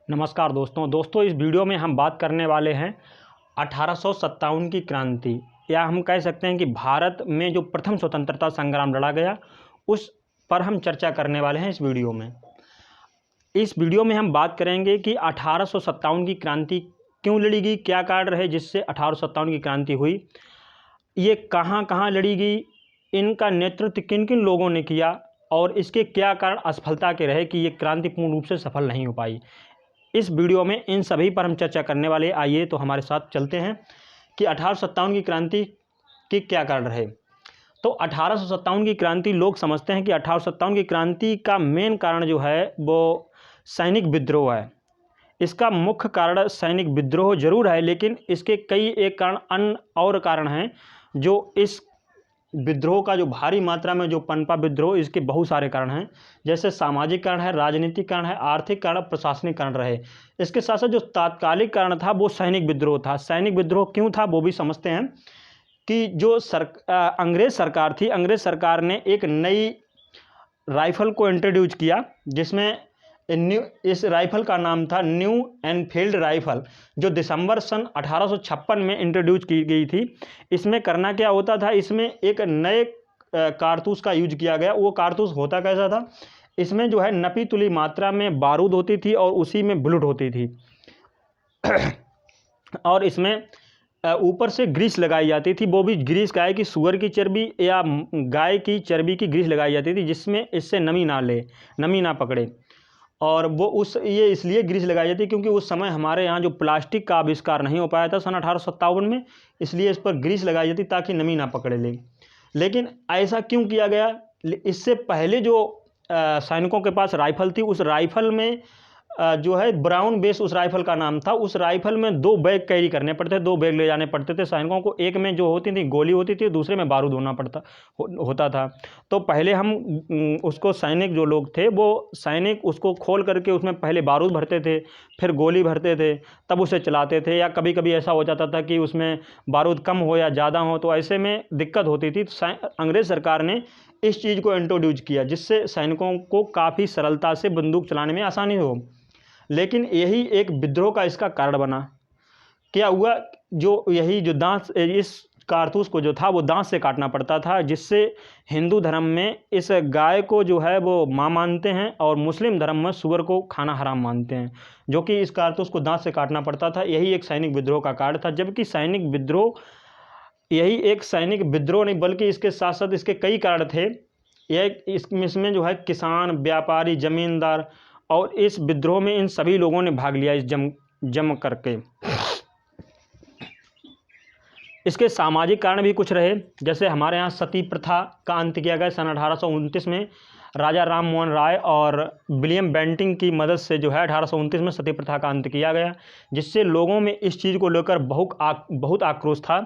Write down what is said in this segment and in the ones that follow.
नमस्कार दोस्तों इस वीडियो में हम बात करने वाले हैं 1857 की क्रांति, या हम कह सकते हैं कि भारत में जो प्रथम स्वतंत्रता संग्राम लड़ा गया उस पर हम चर्चा करने वाले हैं। इस वीडियो में हम बात करेंगे कि 1857 की क्रांति क्यों लड़ी गई, क्या कारण रहे जिससे 1857 की क्रांति हुई, ये कहाँ कहाँ लड़ी गई, इनका नेतृत्व किन किन लोगों ने किया और इसके क्या कारण असफलता के रहे कि ये क्रांति पूर्ण रूप से सफल नहीं हो पाई। इस वीडियो में इन सभी पर हम चर्चा करने वाले। आइए तो हमारे साथ चलते हैं कि 1857 की क्रांति के क्या कारण रहे। तो 1857 की क्रांति, लोग समझते हैं कि 1857 की क्रांति का मेन कारण जो है वो सैनिक विद्रोह है। इसका मुख्य कारण सैनिक विद्रोह जरूर है, लेकिन इसके कई एक कारण अन्य और कारण हैं जो इस विद्रोह का जो भारी मात्रा में जो पनपा विद्रोह, इसके बहुत सारे कारण हैं। जैसे सामाजिक कारण है, राजनीतिक कारण है, आर्थिक कारण, प्रशासनिक कारण रहे। इसके साथ साथ जो तात्कालिक कारण था वो सैनिक विद्रोह था। सैनिक विद्रोह क्यों था वो भी समझते हैं कि जो अंग्रेज सरकार थी, अंग्रेज सरकार ने एक नई राइफल को इंट्रोड्यूस किया, जिसमें इस राइफल का नाम था न्यू एनफील्ड राइफल, जो दिसंबर सन 1856 में इंट्रोड्यूस की गई थी। इसमें करना क्या होता था, इसमें एक नए कारतूस का यूज किया गया। वो कारतूस होता कैसा था, इसमें जो है नपी तुली मात्रा में बारूद होती थी और उसी में बुलेट होती थी और इसमें ऊपर से ग्रीस लगाई जाती थी। वो भी ग्रीस गाय की, सुअर की चर्बी या गाय की चर्बी की ग्रीस लगाई जाती थी, जिसमें इससे नमी ना पकड़े। और वो ये इसलिए ग्रीस लगाई जाती है क्योंकि उस समय हमारे यहाँ जो प्लास्टिक का आविष्कार नहीं हो पाया था सन 1857 में, इसलिए इस पर ग्रीस लगाई जाती ताकि नमी ना पकड़े ले। लेकिन ऐसा क्यों किया गया, इससे पहले जो सैनिकों के पास राइफल थी, उस राइफल में जो है ब्राउन बेस उस राइफल का नाम था। उस राइफल में 2 बैग कैरी करने पड़ते, 2 बैग ले जाने पड़ते थे सैनिकों को। एक में जो होती थी गोली होती थी, दूसरे में बारूद होता था। तो पहले हम उसको, सैनिक जो लोग थे वो सैनिक उसको खोल करके उसमें पहले बारूद भरते थे, फिर गोली भरते थे, तब उसे चलाते थे। या कभी कभी ऐसा हो जाता था कि उसमें बारूद कम हो या ज़्यादा हो, तो ऐसे में दिक्कत होती थी। अंग्रेज सरकार ने इस चीज़ को इंट्रोड्यूस किया जिससे सैनिकों को काफ़ी सरलता से बंदूक चलाने में आसानी हो। लेकिन यही एक विद्रोह का इसका कारण बना। क्या हुआ, जो यही जो दांत, इस कारतूस को जो था वो दांत से काटना पड़ता था, जिससे हिंदू धर्म में इस गाय को जो है वो मां मानते हैं और मुस्लिम धर्म में सुअर को खाना हराम मानते हैं, जो कि इस कारतूस को दांत से काटना पड़ता था। यही एक सैनिक विद्रोह का कारण था। जबकि सैनिक विद्रोह, यही एक सैनिक विद्रोह नहीं बल्कि इसके साथ साथ इसके कई कारण थे। यह इसमें जो है किसान, व्यापारी, जमींदार, और इस विद्रोह में इन सभी लोगों ने भाग लिया इस जम करके। इसके सामाजिक कारण भी कुछ रहे। जैसे हमारे यहाँ सती प्रथा का अंत किया गया सन 1829 में। राजा राम मोहन राय और विलियम बेंटिंग की मदद से जो है 1829 में सती प्रथा का अंत किया गया, जिससे लोगों में इस चीज़ को लेकर बहुत आक्रोश था।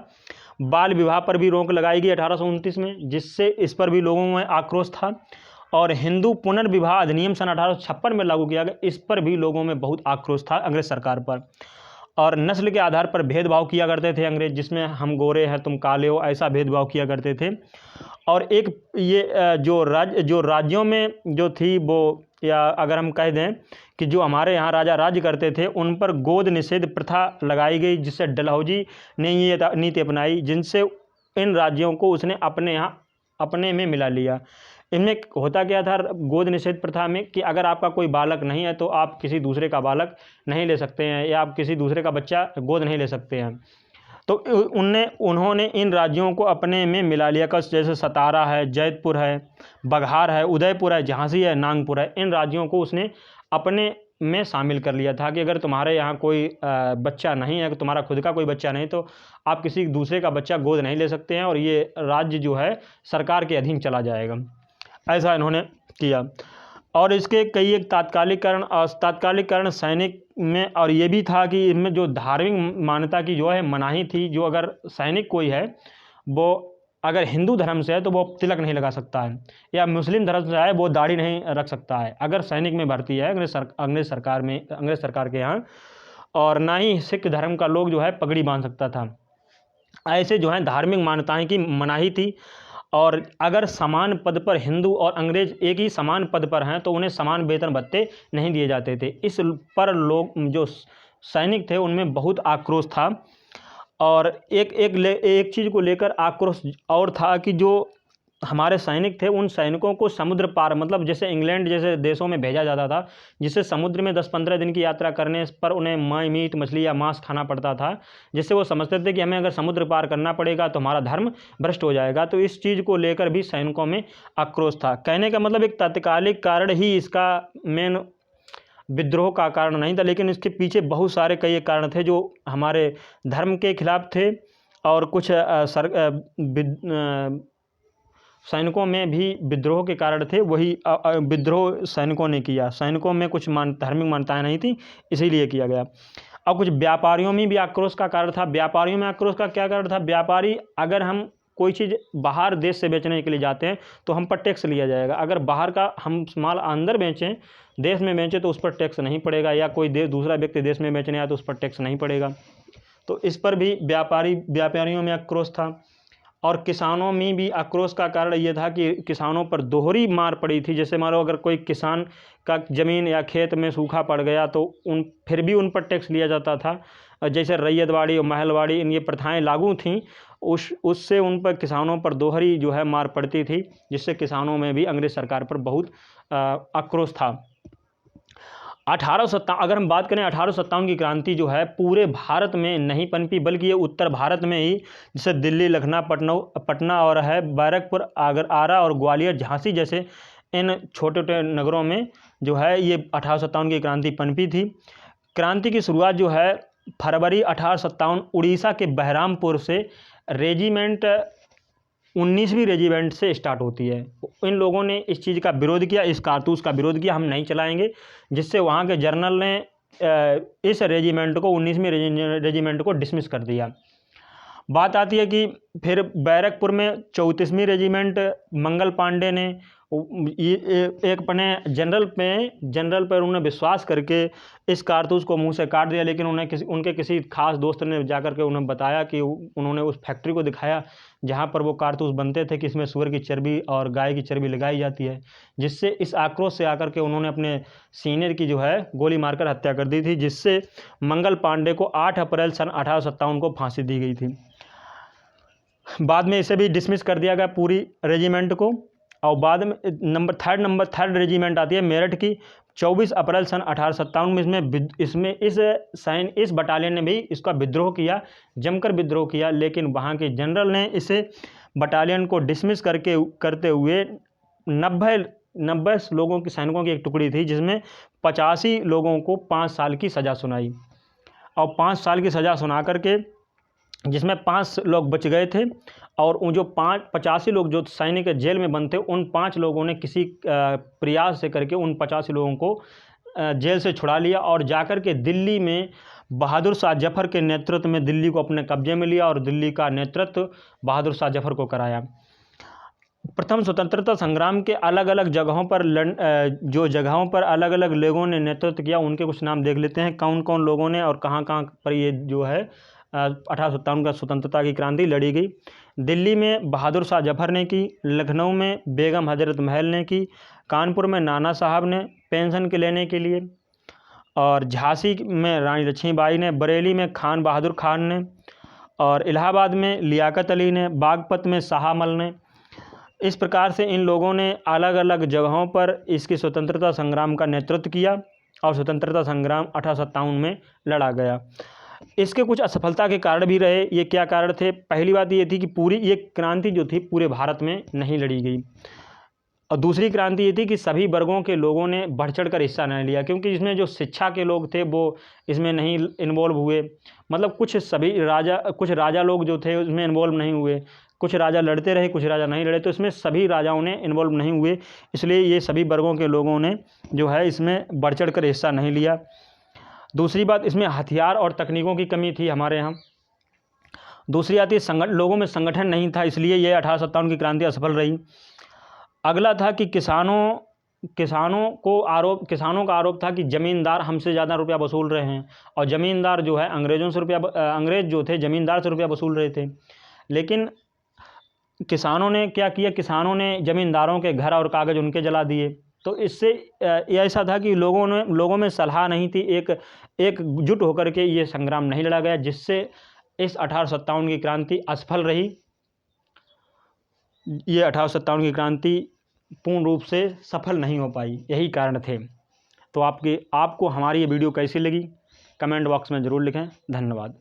बाल विवाह पर भी रोक लगाई गई 1829 में, जिससे इस पर भी लोगों में आक्रोश था। और हिंदू पुनर्विवाह अधिनियम सन 1856 में लागू किया गया, इस पर भी लोगों में बहुत आक्रोश था अंग्रेज सरकार पर। और नस्ल के आधार पर भेदभाव किया करते थे अंग्रेज, जिसमें हम गोरे हैं तुम काले हो, ऐसा भेदभाव किया करते थे। और एक ये जो राज्यों में जो थी वो, या अगर हम कह दें कि जो हमारे यहाँ राजा राज्य करते थे, उन पर गोद निषेध प्रथा लगाई गई, जिससे डलहौजी ने ये नीति अपनाई, जिनसे इन राज्यों को उसने अपने में मिला लिया। इनमें होता क्या था गोद निषेध प्रथा में, कि अगर आपका कोई बालक नहीं है तो आप किसी दूसरे का बालक नहीं ले सकते हैं, या आप किसी दूसरे का बच्चा गोद नहीं ले सकते हैं। तो उन्होंने इन राज्यों को अपने में मिला लिया। जैसे सतारा है, जैतपुर है, बघार है, उदयपुर है, झांसी है, नागपुर है, इन राज्यों को उसने अपने में शामिल कर लिया था कि अगर तुम्हारे यहाँ कोई बच्चा नहीं है, तुम्हारा खुद का कोई बच्चा नहीं, तो आप किसी दूसरे का बच्चा गोद नहीं ले सकते हैं, और ये राज्य जो है सरकार के अधीन चला जाएगा। ऐसा इन्होंने किया। और इसके कई एक तात्कालिक कारण सैनिक में, और ये भी था कि इनमें जो धार्मिक मान्यता की जो है मनाही थी। जो अगर सैनिक कोई है वो अगर हिंदू धर्म से है तो वो तिलक नहीं लगा सकता है, या मुस्लिम धर्म से है वो दाढ़ी नहीं रख सकता है अगर सैनिक में भर्ती है अंग्रेज सरकार के यहाँ। और ना ही सिख धर्म का लोग जो है पगड़ी बांध सकता था। ऐसे जो है धार्मिक मान्यताएं की मनाही थी। और अगर समान पद पर हिंदू और अंग्रेज एक ही समान पद पर हैं तो उन्हें समान वेतन भत्ते नहीं दिए जाते थे। इस पर लोग जो सैनिक थे उनमें बहुत आक्रोश था। और एक चीज़ को लेकर आक्रोश और था कि जो हमारे सैनिक थे उन सैनिकों को समुद्र पार, मतलब जैसे इंग्लैंड जैसे देशों में भेजा जाता था जिससे समुद्र में 10-15 दिन की यात्रा करने पर उन्हें मीट मछली या मांस खाना पड़ता था, जिससे वो समझते थे कि हमें अगर समुद्र पार करना पड़ेगा तो हमारा धर्म भ्रष्ट हो जाएगा। तो इस चीज़ को लेकर भी सैनिकों में आक्रोश था। कहने का मतलब एक तात्कालिक कारण ही इसका मेन विद्रोह का कारण नहीं था, लेकिन इसके पीछे बहुत सारे कई कारण थे जो हमारे धर्म के खिलाफ थे। और कुछ सैनिकों में भी विद्रोह के कारण थे, वही विद्रोह सैनिकों ने किया। सैनिकों में कुछ धार्मिक मान्यताएं नहीं थी, इसीलिए किया गया। और कुछ व्यापारियों में भी आक्रोश का कारण था। व्यापारियों में आक्रोश का क्या कारण था? व्यापारी, अगर हम कोई चीज़ बाहर देश से बेचने के लिए जाते हैं तो हम पर टैक्स लिया जाएगा। अगर बाहर का हम माल अंदर बेचें, देश में बेचें, तो उस पर टैक्स नहीं पड़ेगा, या कोई दूसरा व्यक्ति देश में बेचने आया तो उस पर टैक्स नहीं पड़ेगा। तो इस पर भी व्यापारियों में आक्रोश था। और किसानों में भी आक्रोश का कारण ये था कि किसानों पर दोहरी मार पड़ी थी। जैसे मान लो अगर कोई किसान का ज़मीन या खेत में सूखा पड़ गया तो फिर भी उन पर टैक्स लिया जाता था। जैसे रैयतवाड़ी और महलवाड़ी इन ये प्रथाएं लागू थीं, उससे उन पर किसानों पर दोहरी जो है मार पड़ती थी, जिससे किसानों में भी अंग्रेज़ सरकार पर बहुत आक्रोश था। 1857, अगर हम बात करें 1857 की क्रांति जो है पूरे भारत में नहीं पनपी, बल्कि ये उत्तर भारत में ही, जैसे दिल्ली, लखनऊ, पटना और है बैरकपुर, आगरा और ग्वालियर, झांसी जैसे इन छोटे छोटे नगरों में जो है ये 1857 की क्रांति पनपी थी। क्रांति की शुरुआत जो है फरवरी 1857 उड़ीसा के बहरामपुर से रेजिमेंट 19वीं रेजिमेंट से स्टार्ट होती है। इन लोगों ने इस चीज़ का विरोध किया, इस कारतूस का विरोध किया, हम नहीं चलाएंगे, जिससे वहाँ के जनरल ने इस रेजिमेंट को 19वीं रेजिमेंट को डिसमिस कर दिया। बात आती है कि फिर बैरकपुर में 34वीं रेजिमेंट मंगल पांडे ने एक अपने जनरल पर उन्होंने विश्वास करके इस कारतूस को मुंह से काट दिया। लेकिन उनके किसी खास दोस्त ने जाकर के उन्हें बताया कि उन्होंने उस फैक्ट्री को दिखाया जहां पर वो कारतूस बनते थे कि इसमें सूअर की चर्बी और गाय की चर्बी लगाई जाती है, जिससे इस आक्रोश से आकर के उन्होंने अपने सीनियर की जो है गोली मारकर हत्या कर दी थी, जिससे मंगल पांडे को 8 अप्रैल सन 1857 को फांसी दी गई थी। बाद में इसे भी डिसमिस कर दिया गया पूरी रेजिमेंट को। और बाद में थर्ड रेजिमेंट आती है मेरठ की 24 अप्रैल सन 1857 में। इस बटालियन ने भी इसका विद्रोह किया, जमकर विद्रोह किया, लेकिन वहाँ के जनरल ने इसे बटालियन को डिसमिस करते हुए 90 लोगों की सैनिकों की एक टुकड़ी थी, जिसमें 85 लोगों को 5 साल की सज़ा सुनाई। और 5 साल की सज़ा सुना करके जिसमें 5 लोग बच गए थे, और उन जो 85 लोग जो सैनिक जेल में बंद थे, उन 5 लोगों ने किसी प्रयास से करके उन 85 लोगों को जेल से छुड़ा लिया और जाकर के दिल्ली में बहादुर शाह जफ़र के नेतृत्व में दिल्ली को अपने कब्जे में लिया और दिल्ली का नेतृत्व बहादुर शाह जफ़र को कराया। प्रथम स्वतंत्रता संग्राम के अलग अलग जगहों पर अलग अलग लोगों ने नेतृत्व किया, उनके कुछ नाम देख लेते हैं, कौन कौन लोगों ने और कहाँ कहाँ पर ये जो है 1857 का स्वतंत्रता की क्रांति लड़ी गई। दिल्ली में बहादुर शाह जफ़र ने की, लखनऊ में बेगम हजरत महल ने की, कानपुर में नाना साहब ने पेंशन के लेने के लिए, और झांसी में रानी लक्ष्मीबाई ने, बरेली में खान बहादुर खान ने, और इलाहाबाद में लियाकत अली ने, बागपत में शाहमल ने। इस प्रकार से इन लोगों ने अलग अलग जगहों पर इसकी स्वतंत्रता संग्राम का नेतृत्व किया और स्वतंत्रता संग्राम 1857 में लड़ा गया। इसके कुछ असफलता के कारण भी रहे। ये क्या कारण थे? पहली बात ये थी कि पूरी ये क्रांति जो थी पूरे भारत में नहीं लड़ी गई, और दूसरी क्रांति ये थी कि सभी वर्गों के लोगों ने बढ़ चढ़ कर हिस्सा नहीं लिया, क्योंकि इसमें जो शिक्षा के लोग थे वो इसमें नहीं इन्वॉल्व हुए। मतलब कुछ राजा लोग जो थे उसमें इन्वॉल्व नहीं हुए, कुछ राजा लड़ते रहे, कुछ राजा नहीं लड़े, तो इसमें सभी राजाओं ने इन्वॉल्व नहीं हुए, इसलिए ये सभी वर्गों के लोगों ने जो है इसमें बढ़ चढ़ कर हिस्सा नहीं लिया। दूसरी बात, इसमें हथियार और तकनीकों की कमी थी हमारे यहाँ। दूसरी आती है लोगों में संगठन नहीं था, इसलिए ये 1857 की क्रांति असफल रही। अगला था कि किसानों का आरोप था कि ज़मींदार हमसे ज़्यादा रुपया वसूल रहे हैं, और ज़मींदार जो है अंग्रेज जो थे ज़मींदार से रुपया वसूल रहे थे। लेकिन किसानों ने क्या किया, किसानों ने ज़मींदारों के घर और कागज़ उनके जला दिए। तो इससे ये ऐसा था कि लोगों में सलाह नहीं थी, एकजुट होकर के ये संग्राम नहीं लड़ा गया, जिससे इस 1857 की क्रांति असफल रही। ये 1857 की क्रांति पूर्ण रूप से सफल नहीं हो पाई, यही कारण थे। तो आपको हमारी ये वीडियो कैसी लगी कमेंट बॉक्स में ज़रूर लिखें। धन्यवाद।